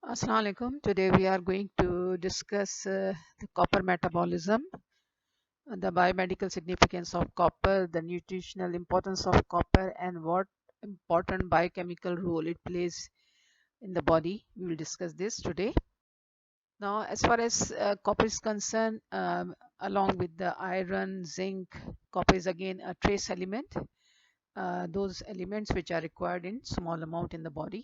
Assalamu alaikum. Today we are going to discuss the copper metabolism, the biomedical significance of copper, the nutritional importance of copper, and what important biochemical role it plays in the body. We will discuss this today. Now, as far as copper is concerned, along with the iron, zinc, copper is again a trace element. Those elements which are required in small amount in the body.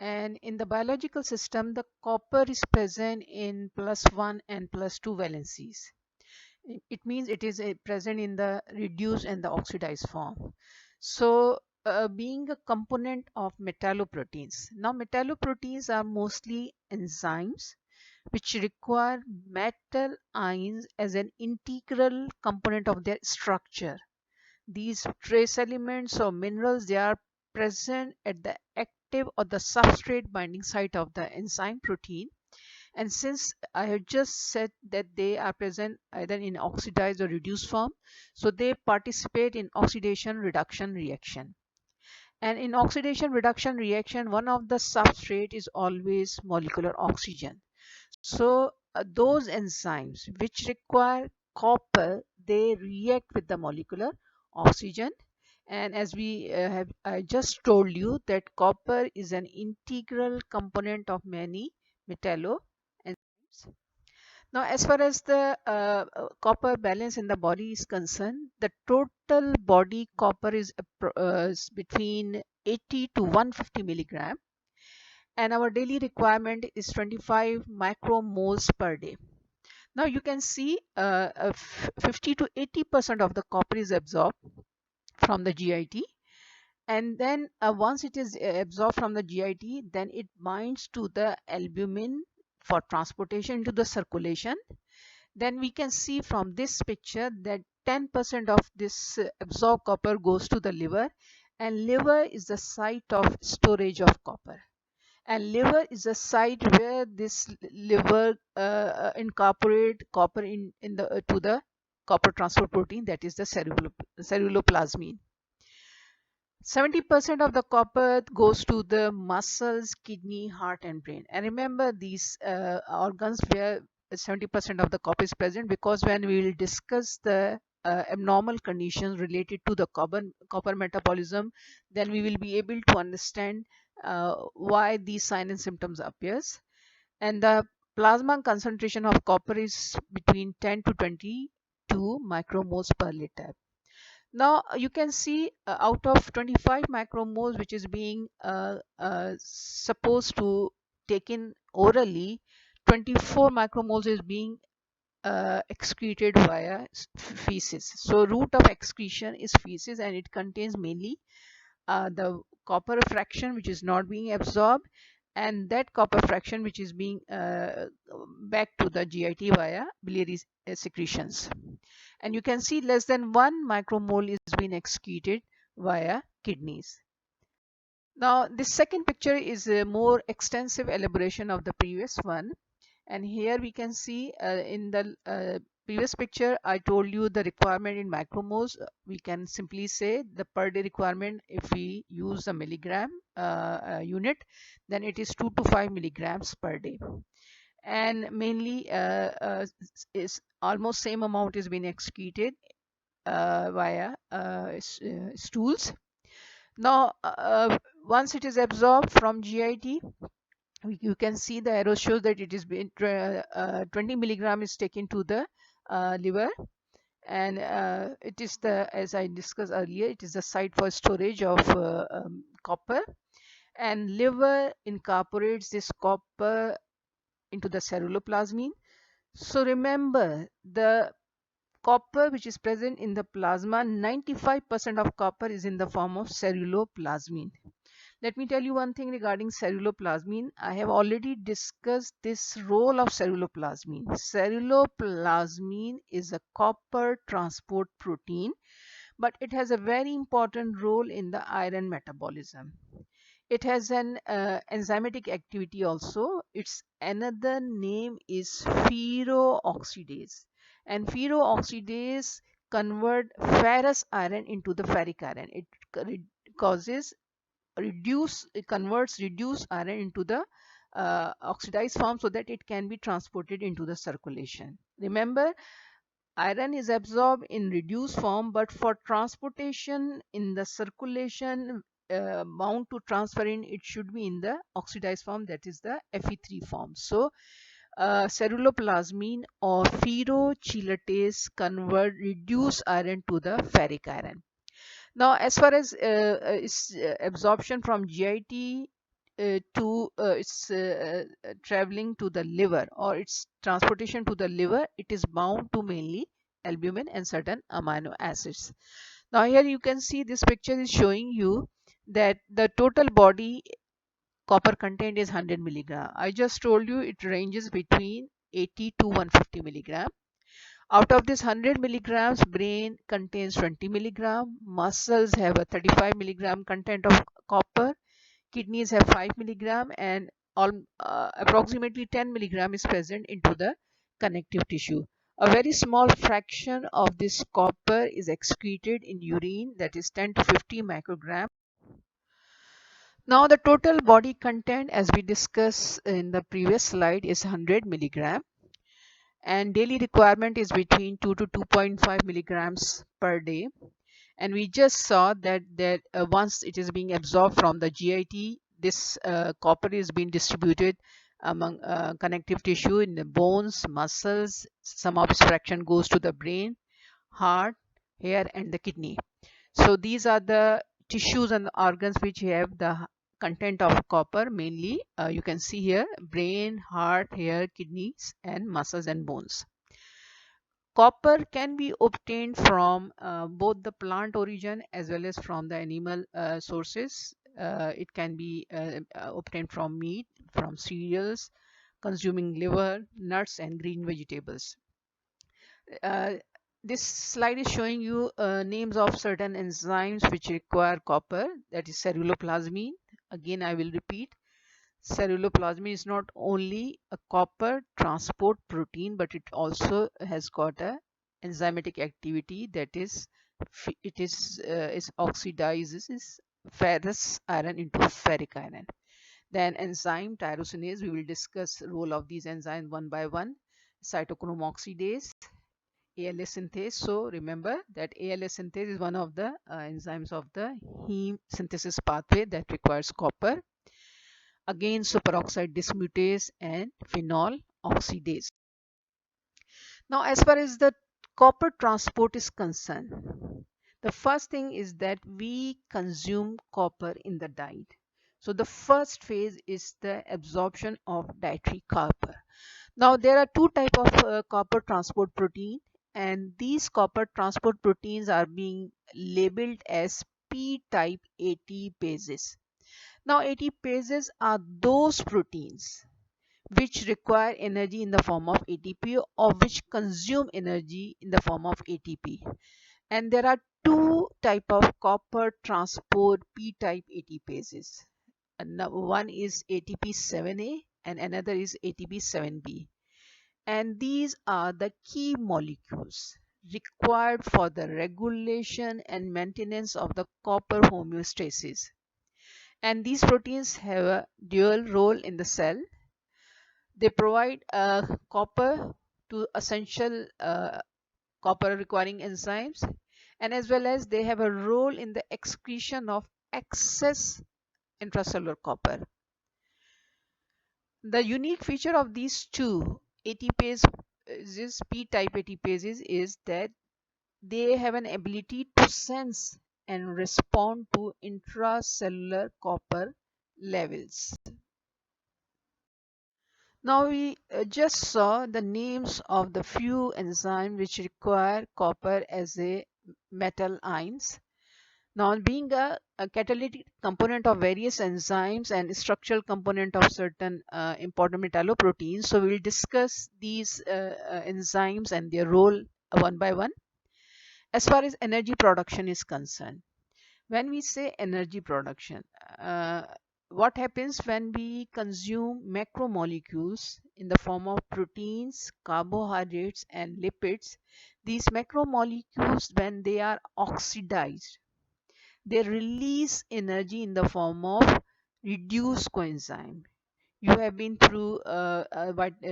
And in the biological system, the copper is present in +1 and +2 valencies. It means it is present in the reduced and the oxidized form. So, being a component of metalloproteins. Now, metalloproteins are mostly enzymes which require metal ions as an integral component of their structure. These trace elements or minerals, they are present at the active or the substrate binding site of the enzyme protein. And since I have just said that they are present either in oxidized or reduced form, so they participate in oxidation reduction reaction. And in oxidation reduction reaction, one of the substrate is always molecular oxygen. So those enzymes which require copper, they react with the molecular oxygen. And as we I just told you that copper is an integral component of many metallo enzymes. Now, as far as the copper balance in the body is concerned, the total body copper is between 80 to 150 milligram, and our daily requirement is 25 micromoles per day. Now you can see 50 to 80% of the copper is absorbed from the GIT, and then once it is absorbed from the GIT, then it binds to the albumin for transportation into the circulation. Then we can see from this picture that 10% of this absorbed copper goes to the liver, and liver is the site of storage of copper. And liver is a site where this liver incorporate copper in the to the copper transport protein, that is the celluloplasmin. 70% of the copper goes to the muscles, kidney, heart, and brain. And remember these organs where 70% of the copper is present, because when we will discuss the abnormal conditions related to the copper metabolism, then we will be able to understand why these signs and symptoms appears. And the plasma concentration of copper is between 10 to 22 micromoles per liter. Now you can see out of 25 micromoles which is being supposed to taken orally, 24 micromoles is being excreted via feces. So route of excretion is feces, and it contains mainly the copper fraction which is not being absorbed, and that copper fraction which is being back to the GIT via biliary secretions. And you can see less than 1 micromole is being excreted via kidneys. Now this second picture is a more extensive elaboration of the previous one, and here we can see in the previous picture I told you the requirement in micromoles. We can simply say the per day requirement, if we use a milligram unit, then it is 2 to 5 milligrams per day. And mainly is almost same amount is being excreted via stools. Now once it is absorbed from GIT, you can see the arrow shows that it is been 20 milligram is taken to the liver, and it is the, as I discussed earlier, it is the site for storage of copper, and liver incorporates this copper into the celluloplasmin. So remember, the copper which is present in the plasma, 95% of copper is in the form of celluloplasmin. Let me tell you one thing regarding celluloplasmin. I have already discussed this role of celluloplasmin. Celluloplasmin is a copper transport protein, but it has a very important role in the iron metabolism. It has an enzymatic activity also. Its another name is ferrooxidase, and ferrooxidase convert ferrous iron into the ferric iron. It causes it converts reduced iron into the oxidized form so that it can be transported into the circulation. Remember, iron is absorbed in reduced form, but for transportation in the circulation, bound to transfer in, it should be in the oxidized form, that is the Fe3 form. So ceruloplasmin or ferrochelatase convert reduced iron to the ferric iron. Now, as far as its absorption from GIT to its traveling to the liver, or its transportation to the liver, it is bound to mainly albumin and certain amino acids. Now, here you can see this picture is showing you that the total body copper content is 100 milligram. I just told you it ranges between 80 to 150 milligram. Out of this 100 milligrams, brain contains 20 milligram, muscles have a 35 milligram content of copper, kidneys have 5 milligram, and approximately 10 milligram is present into the connective tissue. A very small fraction of this copper is excreted in urine, that is 10 to 50 microgram. Now the total body content, as we discussed in the previous slide, is 100 milligram, and daily requirement is between 2 to 2.5 milligrams per day. And we just saw that once it is being absorbed from the GIT, this copper is being distributed among connective tissue in the bones, muscles. Some of its fraction goes to the brain, heart, hair, and the kidney. So these are the tissues and organs which have the content of copper mainly. You can see here brain, heart, hair, kidneys, and muscles and bones. Copper can be obtained from both the plant origin as well as from the animal sources. It can be obtained from meat, from cereals, consuming liver, nuts, and green vegetables. Uh, this slide is showing you names of certain enzymes which require copper, that is ceruloplasmin. Again, I will repeat, ceruloplasmin is not only a copper transport protein, but it also has got a enzymatic activity, that is it oxidizes ferrous iron into ferric iron. Then enzyme tyrosinase, we will discuss role of these enzymes one by one. Cytochrome oxidase, ALS synthase. So remember that ALS synthase is one of the enzymes of the heme synthesis pathway that requires copper. Again, superoxide dismutase and phenol oxidase. Now, as far as the copper transport is concerned, the first thing is that we consume copper in the diet. So the first phase is the absorption of dietary copper. Now there are two types of copper transport protein, and these copper transport proteins are being labeled as P-type ATPases. Now ATPases are those proteins which require energy in the form of ATP, or which consume energy in the form of ATP. And there are two type of copper transport P-type ATPases. One is ATP7A and another is ATP7B. And these are the key molecules required for the regulation and maintenance of the copper homeostasis. And these proteins have a dual role in the cell. They provide copper to essential copper requiring enzymes, and as well as they have a role in the excretion of excess intracellular copper. The unique feature of these two ATPases, P-type ATPases, is that they have an ability to sense and respond to intracellular copper levels. Now we just saw the names of the few enzymes which require copper as a metal ions. Now, being a catalytic component of various enzymes and structural component of certain important metalloproteins, so we will discuss these enzymes and their role one by one. As far as energy production is concerned, when we say energy production, what happens when we consume macromolecules in the form of proteins, carbohydrates, and lipids? These macromolecules, when they are oxidized, they release energy in the form of reduced coenzyme. You have been through a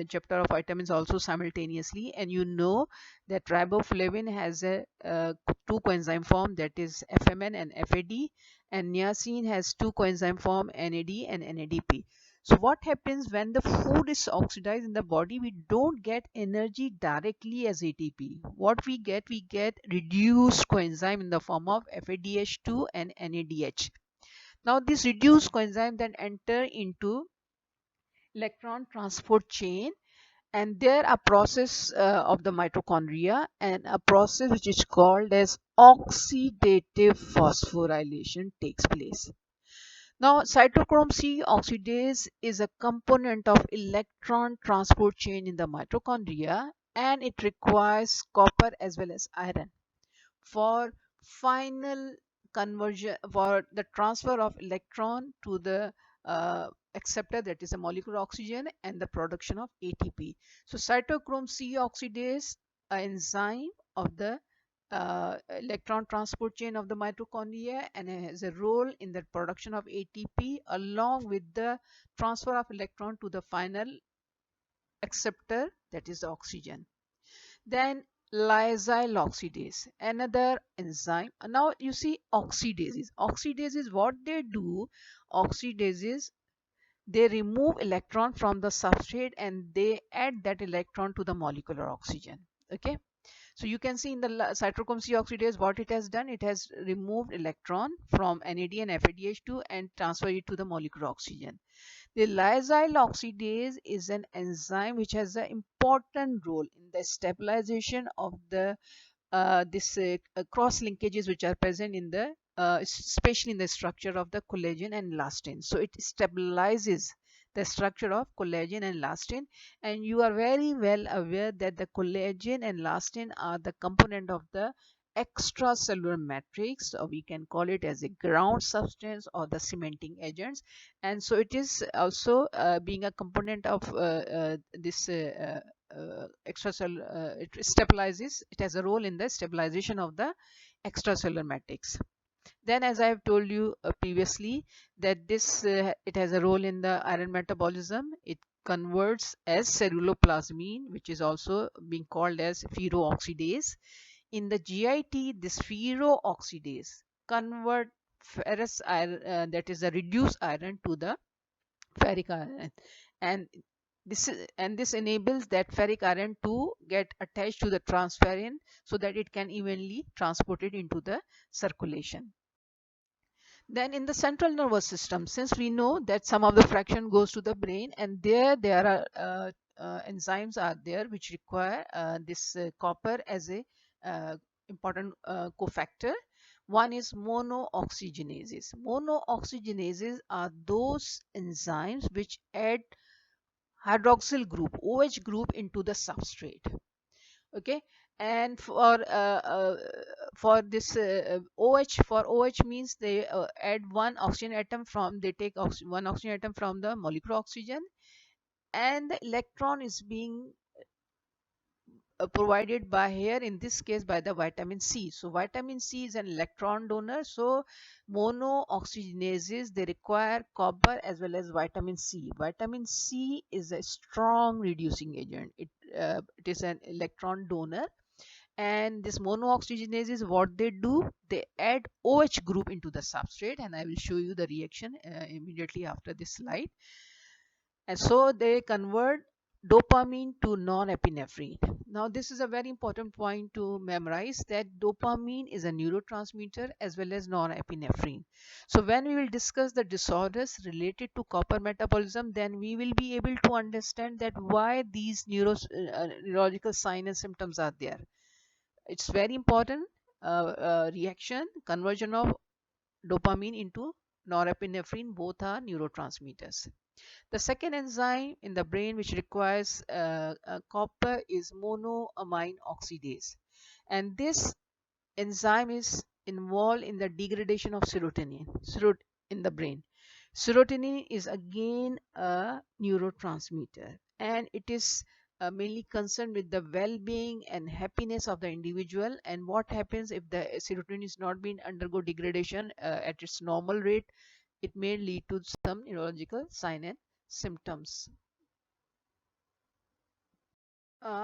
chapter of vitamins also simultaneously, and you know that riboflavin has a two coenzyme form, that is FMN and FAD, and niacin has two coenzyme form, NAD and NADP. So what happens when the food is oxidized in the body? We don't get energy directly as ATP. What we get reduced coenzyme in the form of FADH2 and NADH. Now this reduced coenzyme then enter into electron transport chain, and there a process of the mitochondria, and a process which is called as oxidative phosphorylation takes place. Now cytochrome C oxidase is a component of electron transport chain in the mitochondria, and it requires copper as well as iron for final conversion, for the transfer of electron to the acceptor, that is a molecular oxygen, and the production of ATP. So cytochrome C oxidase, an enzyme of the electron transport chain of the mitochondria, and it has a role in the production of ATP along with the transfer of electron to the final acceptor, that is the oxygen. Then lysyl oxidase, another enzyme. Now you see oxidases, what they do, oxidases, they remove electron from the substrate and they add that electron to the molecular oxygen. Okay, so you can see in the cytochrome C oxidase what it has done. It has removed electron from NAD and FADH2 and transferred it to the molecular oxygen. The lysyl oxidase is an enzyme which has an important role in the stabilization of the this cross linkages which are present in the especially in the structure of the collagen and elastin. So it stabilizes the structure of collagen and elastin, and you are very well aware that the collagen and elastin are the component of the extracellular matrix, or we can call it as a ground substance or the cementing agents. And so it is also being a component of this extracellular, it stabilizes, it has a role in the stabilization of the extracellular matrix. Then as I have told you previously, that this it has a role in the iron metabolism. It converts as ceruloplasmin, which is also being called as ferrooxidase. In the GIT, this ferrooxidase convert ferrous iron, that is a reduced iron, to the ferric iron, and this enables that ferric iron to get attached to the transferrin so that it can evenly transport it into the circulation. Then in the central nervous system, since we know that some of the fraction goes to the brain, and there are enzymes are there which require this copper as a important cofactor. One is monooxygenases. Monooxygenases are those enzymes which add hydroxyl group, OH group, into the substrate. Okay, and for this OH, for OH means they add one oxygen atom from, they take one oxygen atom from the molecular oxygen, and the electron is being provided by, here in this case, by the vitamin C. So vitamin C is an electron donor. So monooxygenases, they require copper as well as vitamin C. Vitamin C is a strong reducing agent. It is an electron donor, and this monooxygenases, what they do, they add OH group into the substrate, and I will show you the reaction immediately after this slide. And so they convert dopamine to norepinephrine. Now this is a very important point to memorize, that dopamine is a neurotransmitter as well as norepinephrine. So when we will discuss the disorders related to copper metabolism, then we will be able to understand that why these neurological signs and symptoms are there. It's very important reaction, conversion of dopamine into norepinephrine, both are neurotransmitters. The second enzyme in the brain which requires copper is monoamine oxidase, and this enzyme is involved in the degradation of serotonin in the brain. Serotonin is again a neurotransmitter, and it is mainly concerned with the well-being and happiness of the individual. And what happens if the serotonin is not being undergo degradation at its normal rate? It may lead to some neurological sign and symptoms.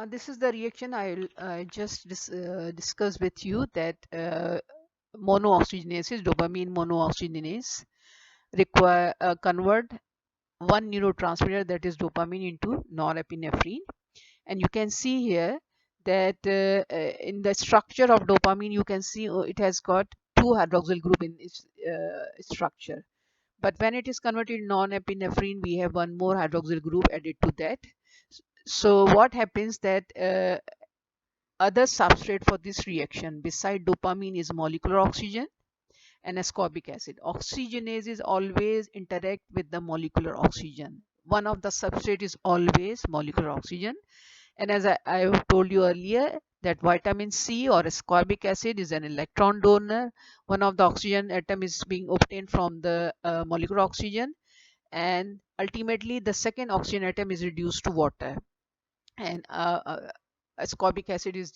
This is the reaction I will just discuss with you, that monooxygenases, dopamine monooxygenase, require convert one neurotransmitter, that is dopamine, into norepinephrine. And you can see here that in the structure of dopamine, you can see it has got two hydroxyl group in its structure. But when it is converted to non-epinephrine, we have one more hydroxyl group added to that. So what happens that other substrate for this reaction beside dopamine is molecular oxygen and ascorbic acid. Oxygenases always interact with the molecular oxygen. One of the substrate is always molecular oxygen. And as I have told you earlier, that vitamin C or ascorbic acid is an electron donor. One of the oxygen atom is being obtained from the molecular oxygen, and ultimately the second oxygen atom is reduced to water, and ascorbic acid is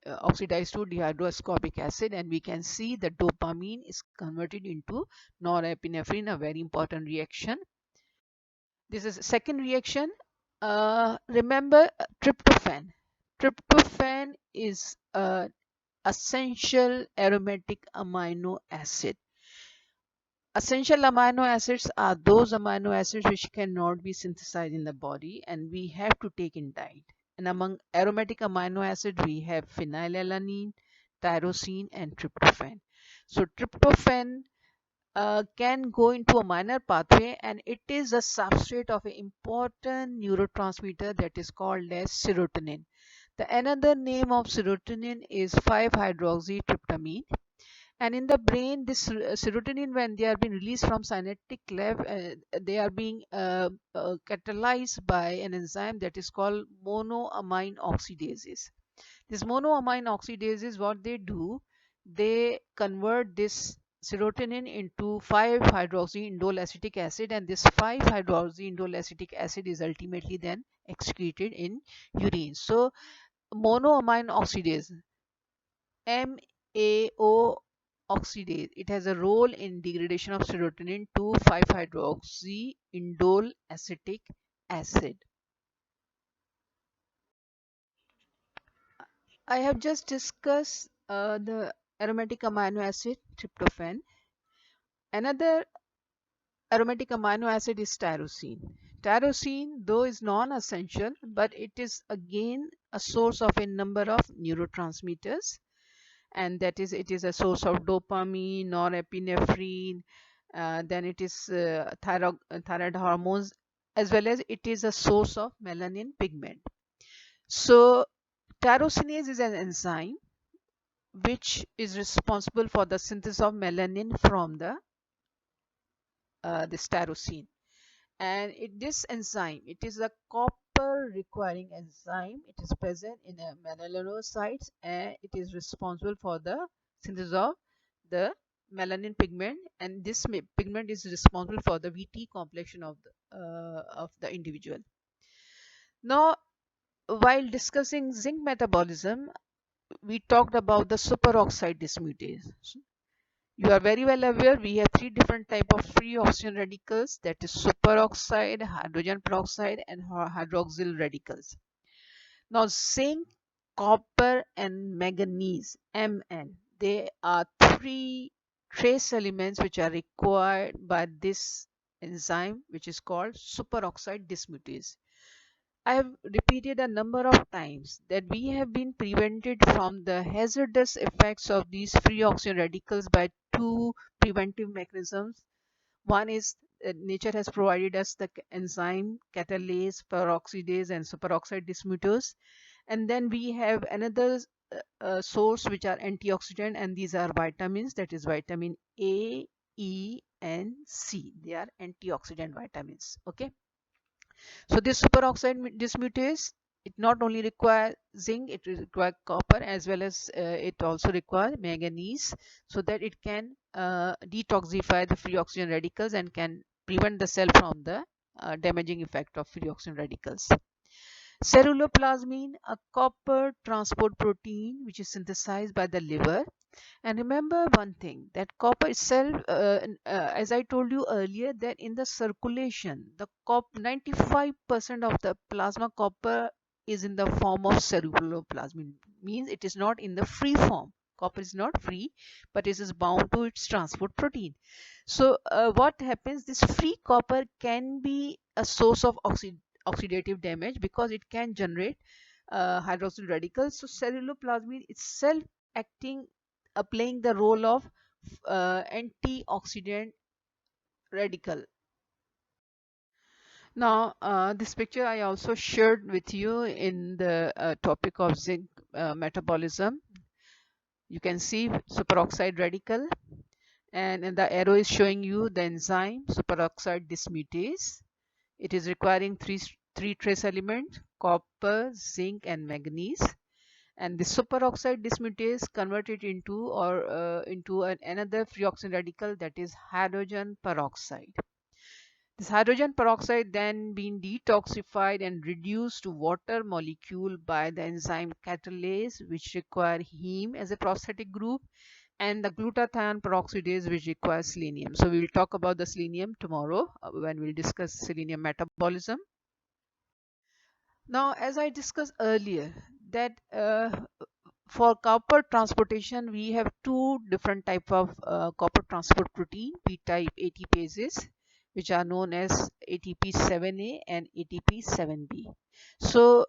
oxidized to dihydroascorbic acid, and we can see that dopamine is converted into norepinephrine, a very important reaction. This is second reaction. Remember tryptophan. Tryptophan is an essential aromatic amino acid. Essential amino acids are those amino acids which cannot be synthesized in the body and we have to take in diet. And among aromatic amino acids, we have phenylalanine, tyrosine, and tryptophan. So tryptophan can go into a minor pathway, and it is a substrate of an important neurotransmitter that is called as serotonin. The another name of serotonin is 5-hydroxytryptamine. And in the brain, this serotonin, when they are being released from synaptic cleft, they are being catalyzed by an enzyme that is called monoamine oxidases. This monoamine oxidases, what they do, they convert this serotonin into 5-hydroxyindole acetic acid, and this 5-hydroxyindole acetic acid is ultimately then excreted in urine. So monoamine oxidase, MAO oxidase, it has a role in degradation of serotonin to 5-hydroxyindole acetic acid. I have just discussed the aromatic amino acid tryptophan. Another aromatic amino acid is tyrosine. Tyrosine, though, is non-essential, but it is again a source of a number of neurotransmitters, and that is, it is a source of dopamine, norepinephrine, then it is thyroid hormones, as well as it is a source of melanin pigment. So tyrosinase is an enzyme which is responsible for the synthesis of melanin from the this tyrosine. And this enzyme, it is a copper requiring enzyme. It is present in a melanocytes, and it is responsible for the synthesis of the melanin pigment, and this pigment is responsible for the VT complexion of the individual. Now, while discussing zinc metabolism, we talked about the superoxide dismutase. You are very well aware we have three different type of free oxygen radicals, that is superoxide, hydrogen peroxide, and hydroxyl radicals. Now zinc, copper, and manganese, Mn, they are three trace elements which are required by this enzyme which is called superoxide dismutase. I have repeated a number of times that we have been prevented from the hazardous effects of these free oxygen radicals by two preventive mechanisms. One is nature has provided us the enzyme catalase, peroxidase, and superoxide dismutase. And then we have another source which are antioxidant, and these are vitamins, that is vitamin A, E, and C. They are antioxidant vitamins. Okay. So this superoxide dismutase, it not only requires zinc, it requires copper, as well as it also requires manganese, so that it can detoxify the free oxygen radicals and can prevent the cell from the damaging effect of free oxygen radicals. Ceruloplasmin, a copper transport protein which is synthesized by the liver. And remember one thing, that copper itself, as I told you earlier, that in the circulation, the 95% of the plasma copper is in the form of ceruloplasmin, means it is not in the free form. Copper is not free, but it is bound to its transport protein. So what happens, this free copper can be a source of oxidative damage because it can generate hydroxyl radicals. So ceruloplasmin itself acting playing the role of antioxidant radical. Now, this picture I also shared with you in the topic of zinc metabolism. You can see superoxide radical, and the arrow is showing you the enzyme superoxide dismutase. It is requiring three trace elements: copper, zinc, and manganese. And the superoxide dismutase converted into another free oxygen radical, that is hydrogen peroxide. This hydrogen peroxide then being detoxified and reduced to water molecule by the enzyme catalase, which require heme as a prosthetic group, and the glutathione peroxidase, which requires selenium. So we will talk about the selenium tomorrow when we'll discuss selenium metabolism. Now, as I discussed earlier, that for copper transportation, we have two different type of copper transport protein, p-type ATPases, which are known as ATP7A and ATP7B. So,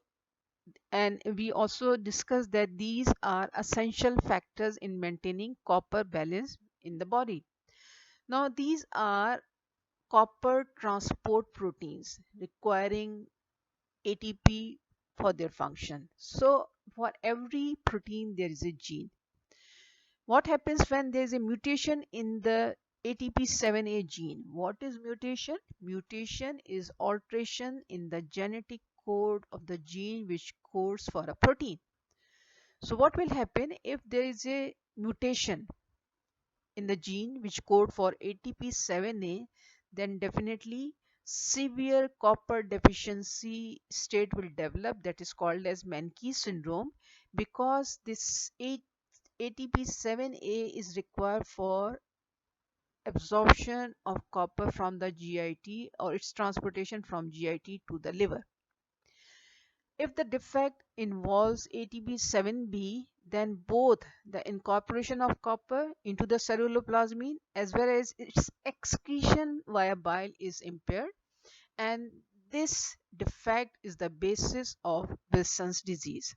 and we also discussed that these are essential factors in maintaining copper balance in the body. Now, these are copper transport proteins requiring ATP for their function. So for every protein there is a gene. What happens when there is a mutation in the ATP7A gene? What is mutation? Mutation is alteration in the genetic code of the gene which codes for a protein. So what will happen if there is a mutation in the gene which code for ATP7A, then definitely severe copper deficiency state will develop, that is called as Menkes syndrome, because this ATP7A is required for absorption of copper from the GIT or its transportation from GIT to the liver. If the defect involves ATP7B, then both the incorporation of copper into the ceruloplasmin as well as its excretion via bile is impaired, and this defect is the basis of Wilson's disease.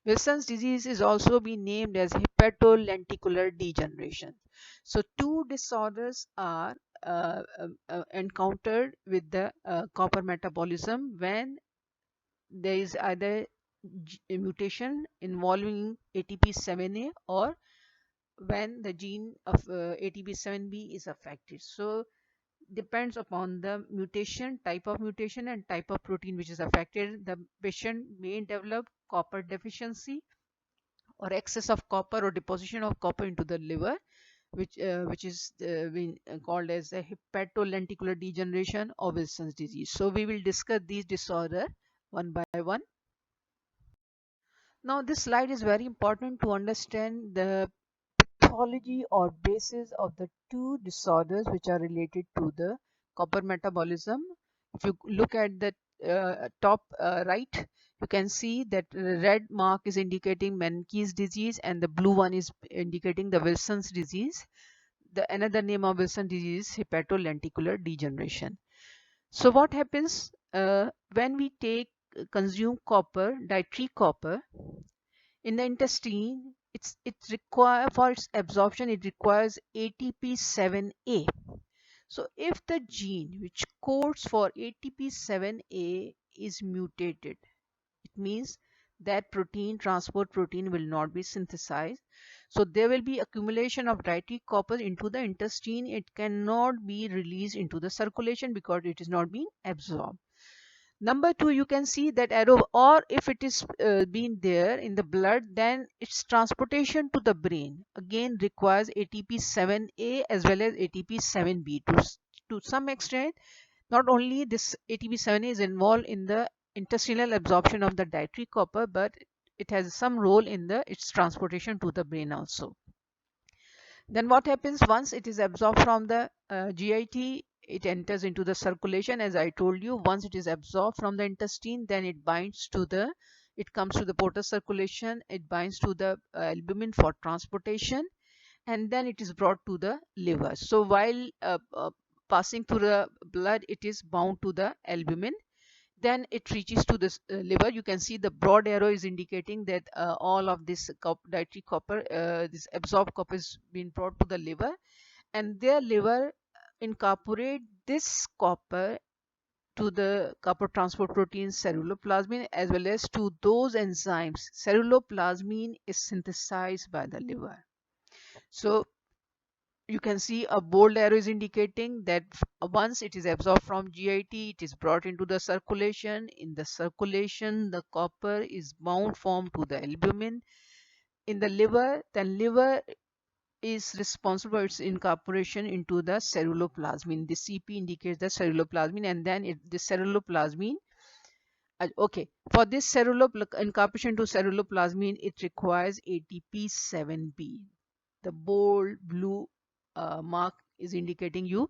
Wilson's disease is also being named as hepatolenticular degeneration. So two disorders are encountered with the copper metabolism when there is either a mutation involving ATP7A or when the gene of ATP7B is affected. So depends upon the mutation, type of mutation and type of protein which is affected. The patient may develop copper deficiency or excess of copper or deposition of copper into the liver, which is being called as a hepatolenticular degeneration or Wilson's disease. So we will discuss these disorders one by one. Now, this slide is very important to understand the pathology or basis of the two disorders which are related to the copper metabolism. If you look at the top right, you can see that the red mark is indicating Menkes disease and the blue one is indicating the Wilson's disease. The another name of Wilson disease is hepatolenticular degeneration. So what happens when we consume copper, dietary copper in the intestine? It require for its absorption it requires ATP7A. So if the gene which codes for ATP7A is mutated, it means that transport protein will not be synthesized. So there will be accumulation of dietary copper into the intestine. It cannot be released into the circulation because it is not being absorbed. Number two, you can see that arrow, or if it is being there in the blood, then its transportation to the brain again requires ATP7A as well as ATP7B. To some extent, not only this ATP7A is involved in the intestinal absorption of the dietary copper, but it has some role in its transportation to the brain also. Then what happens once it is absorbed from the GIT? It enters into the circulation. As I told you, once it is absorbed from the intestine, then it binds to the, it comes to the portal circulation, it binds to the albumin for transportation, and then it is brought to the liver. So while passing through the blood, it is bound to the albumin, then it reaches to this liver. You can see the broad arrow is indicating that all of this dietary copper, this absorbed copper is being brought to the liver, and their liver incorporate this copper to the copper transport protein ceruloplasmin, as well as to those enzymes. Ceruloplasmin is synthesized by the liver. So you can see a bold arrow is indicating that once it is absorbed from GIT, it is brought into the circulation. In the circulation, the copper is bound form to the albumin. In the liver, the liver is responsible for its incorporation into the ceruloplasmin. The CP indicates the ceruloplasmin, and then the ceruloplasmin. Okay, for this incorporation to ceruloplasmin, it requires ATP7B. The bold blue mark is indicating you,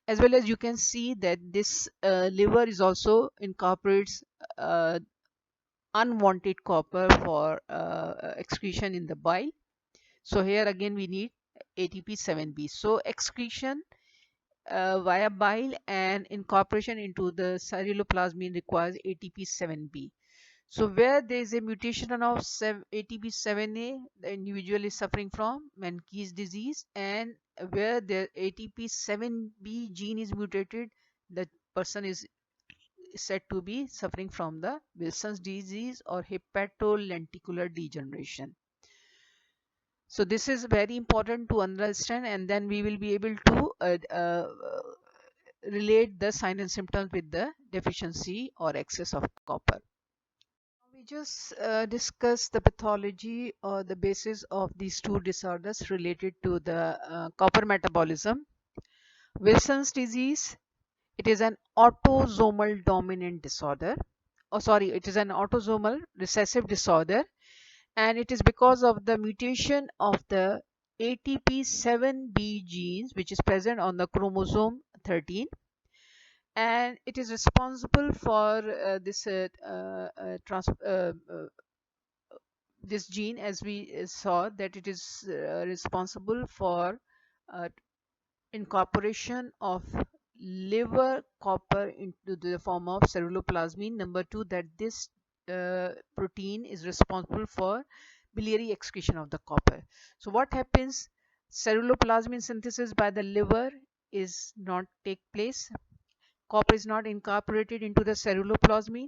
as well as you can see that this liver is also incorporates unwanted copper for excretion in the bile. So here again we need ATP7B. So excretion via bile and incorporation into the ceruloplasmin requires ATP7B. So where there is a mutation of ATP7A, the individual is suffering from Menkes disease, and where the ATP7B gene is mutated, the person is said to be suffering from the Wilson's disease or hepatolenticular degeneration. So this is very important to understand, and then we will be able to relate the signs and symptoms with the deficiency or excess of copper. We just discussed the pathology or the basis of these two disorders related to the copper metabolism. Wilson's disease, it is an autosomal dominant disorder. Oh, sorry, it is an autosomal recessive disorder, and it is because of the mutation of the ATP7B genes, which is present on the chromosome 13, and it is responsible for this gene, as we saw, that it is responsible for uh, incorporation of liver copper into the form of ceruloplasmin. Number two, that this protein is responsible for biliary excretion of the copper. So what happens? Ceruloplasmin synthesis by the liver is not take place. Copper is not incorporated into the ceruloplasmin.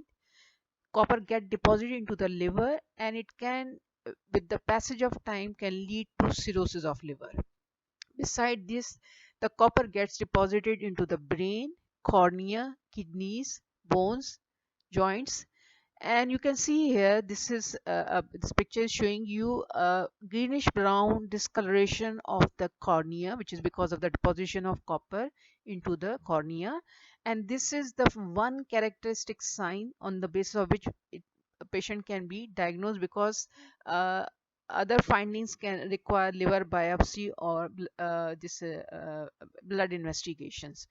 Copper get deposited into the liver, and it can, with the passage of time, can lead to cirrhosis of liver. Beside this, the copper gets deposited into the brain, cornea, kidneys, bones, joints, and you can see here, this picture is showing you a greenish brown discoloration of the cornea, which is because of the deposition of copper into the cornea. And this is the one characteristic sign on the basis of which a patient can be diagnosed, because uh, other findings can require liver biopsy or blood investigations.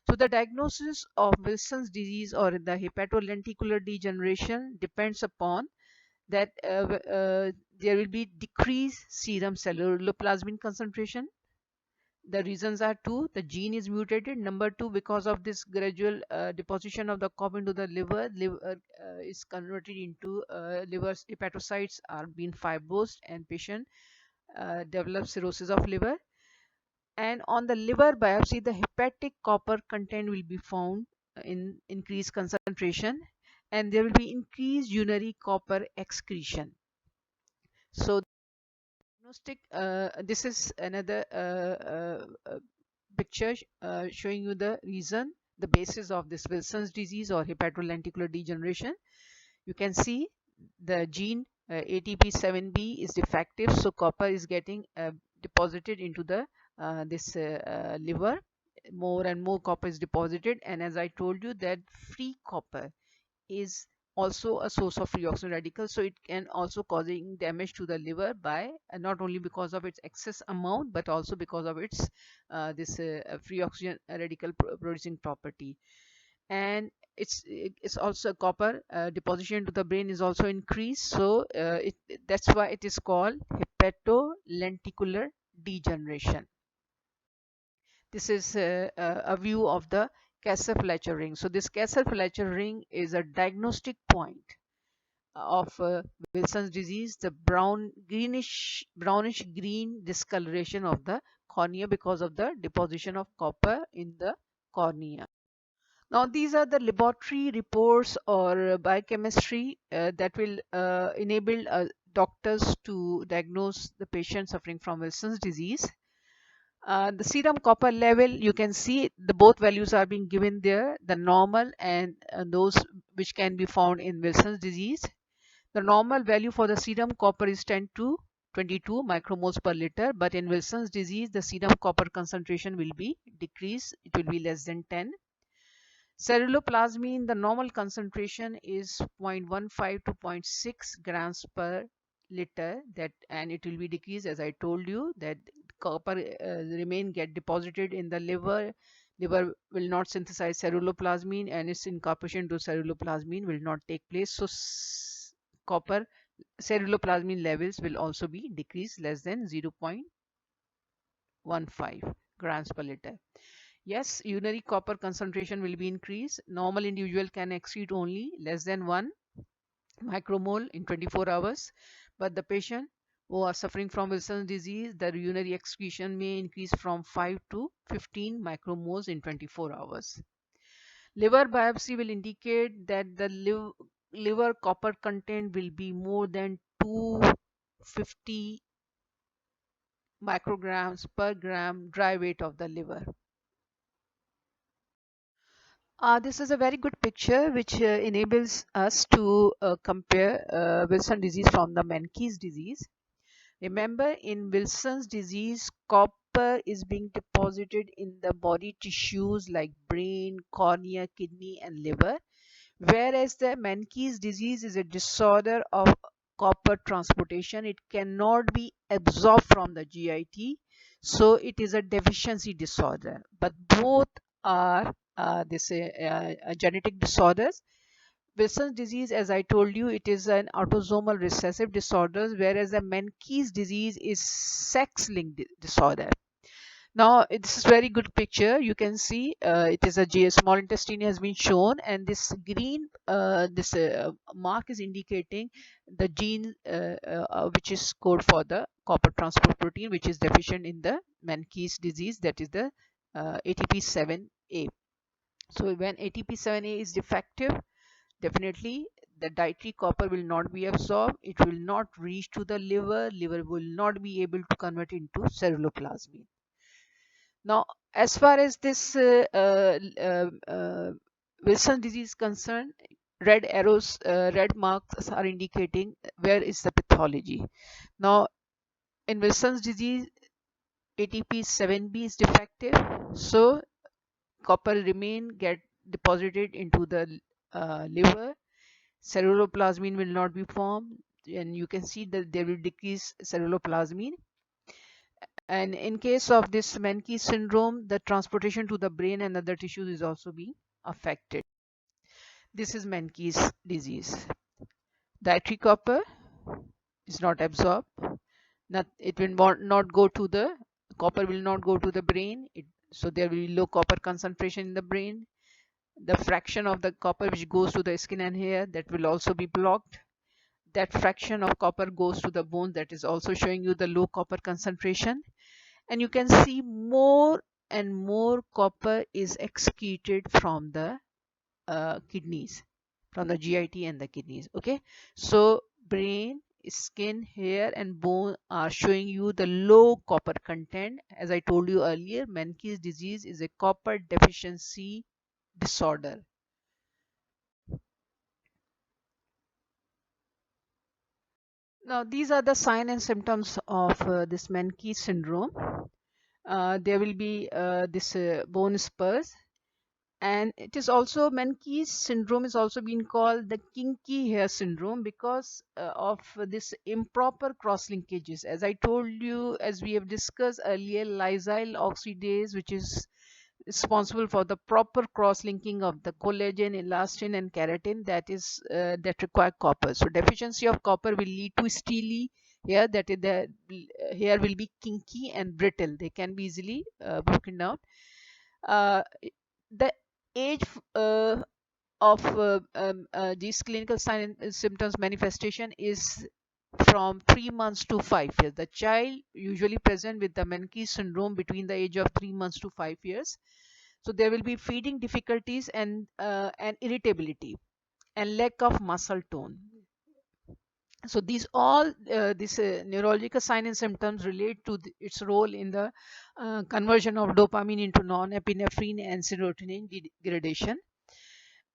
So the diagnosis of Wilson's disease or the hepatolenticular degeneration depends upon that there will be decreased serum ceruloplasmin concentration. The reasons are two: the gene is mutated. Number two, because of this gradual deposition of the copper into the liver is converted into liver hepatocytes are being fibrosed, and patient develops cirrhosis of liver. And on the liver biopsy, the hepatic copper content will be found in increased concentration, and there will be increased urinary copper excretion. So diagnostic, this is another picture showing you the reason, the basis of this Wilson's disease or hepatolenticular degeneration. You can see the gene ATP7B is defective, so copper is getting deposited into the this liver. More and more copper is deposited, and as I told you, that free copper is also a source of free oxygen radicals, so it can also causing damage to the liver by not only because of its excess amount but also because of its this free oxygen radical producing property. And it's also copper deposition to the brain is also increased, so that's why it is called hepatolenticular degeneration. This is a view of the Kessler-Fletcher ring. So this Kessler-Fletcher ring is a diagnostic point of Wilson's disease, the brownish green discoloration of the cornea because of the deposition of copper in the cornea. Now these are the laboratory reports or biochemistry that will enable doctors to diagnose the patient suffering from Wilson's disease. The serum copper level, you can see the both values are being given there, the normal and those which can be found in Wilson's disease. The normal value for the serum copper is 10 to 22 micromoles per liter, but in Wilson's disease the serum copper concentration will be decreased, it will be less than 10. Ceruloplasmin, the normal concentration is 0.15 to 0.6 grams per liter, that and it will be decreased, as I told you, that copper remain get deposited in the liver. Liver will not synthesize ceruloplasmin and its incorporation to ceruloplasmin will not take place, so copper ceruloplasmin levels will also be decreased less than 0.15 grams per liter. Yes, urinary copper concentration will be increased. Normal individual can exceed only less than 1 micromole in 24 hours, but the patient who are suffering from Wilson's disease, the urinary excretion may increase from 5 to 15 micromoles in 24 hours. Liver biopsy will indicate that the liver copper content will be more than 250 micrograms per gram dry weight of the liver. This is a very good picture which enables us to compare Wilson disease from the Menkes disease. Remember, in Wilson's disease, copper is being deposited in the body tissues like brain, cornea, kidney, and liver, whereas the Menkes disease is a disorder of copper transportation. It cannot be absorbed from the GIT, so it is a deficiency disorder. But both are genetic disorders. Wilson's disease, as I told you, it is an autosomal recessive disorder, whereas the Menkes disease is sex-linked disorder. Now, this is very good picture. You can see it is a small intestine has been shown, and this green this mark is indicating the gene which is code for the copper transport protein, which is deficient in the Menkes disease, that is the ATP7A. So when ATP7A is defective, definitely the dietary copper will not be absorbed, it will not reach to the liver, liver will not be able to convert into ceruloplasmin. Now, as far as this Wilson disease is concerned, red arrows, red marks are indicating where is the pathology. Now, in Wilson's disease, ATP7B is defective, so copper remain get deposited into the liver. Ceruloplasmin will not be formed, and you can see that there will decrease ceruloplasmin. And in case of this Menkes syndrome, the transportation to the brain and other tissues is also being affected. This is Menkes disease. Dietary copper is not absorbed. It will not go to the copper will not go to the brain. So there will be low copper concentration in the brain. The fraction of the copper which goes to the skin and hair, that will also be blocked. That fraction of copper goes to the bone, that is also showing you the low copper concentration. And you can see more and more copper is excreted from the kidneys, from the GIT and the kidneys. Okay, so brain, skin, hair, and bone are showing you the low copper content. As I told you earlier, Menkes disease is a copper deficiency disorder. Now, these are the signs and symptoms of this Menkes syndrome. There will be this bone spurs. And it is also Menkes syndrome is also being called the kinky hair syndrome because of this improper cross linkages. As I told you, as we have discussed earlier, lysyl oxidase, which is responsible for the proper cross linking of the collagen, elastin, and keratin that require copper. So deficiency of copper will lead to steely hair, that is the hair will be kinky and brittle. They can be easily broken down. The age of these clinical signs and symptoms manifestation is from 3 months to 5 years. The child usually present with the Menkes syndrome between the age of 3 months to 5 years. So there will be feeding difficulties and irritability and lack of muscle tone. So these all these neurological signs and symptoms relate to its role in the conversion of dopamine into non-epinephrine and serotonin degradation.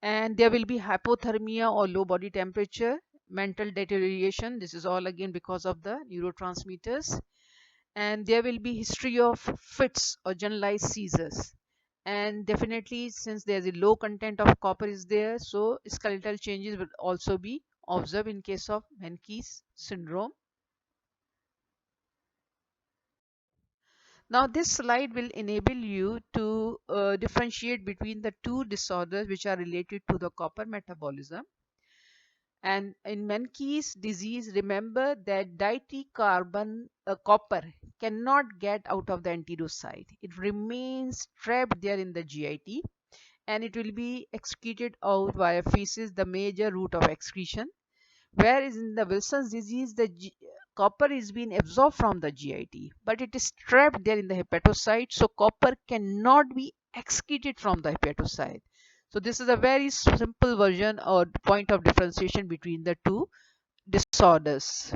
And there will be hypothermia or low body temperature, mental deterioration. This is all again because of the neurotransmitters. And there will be history of fits or generalized seizures. And definitely, since there's a low content of copper is there, so skeletal changes will also be observed in case of Menkes syndrome. Now this slide will enable you to differentiate between the two disorders which are related to the copper metabolism. And in Menkes disease, remember that dicarbon copper cannot get out of the enterocyte. It remains trapped there in the GIT, and it will be excreted out via feces, the major route of excretion. Whereas in the Wilson's disease, the copper is being absorbed from the GIT, but it is trapped there in the hepatocyte, so copper cannot be excreted from the hepatocyte. So this is a very simple version or point of differentiation between the two disorders.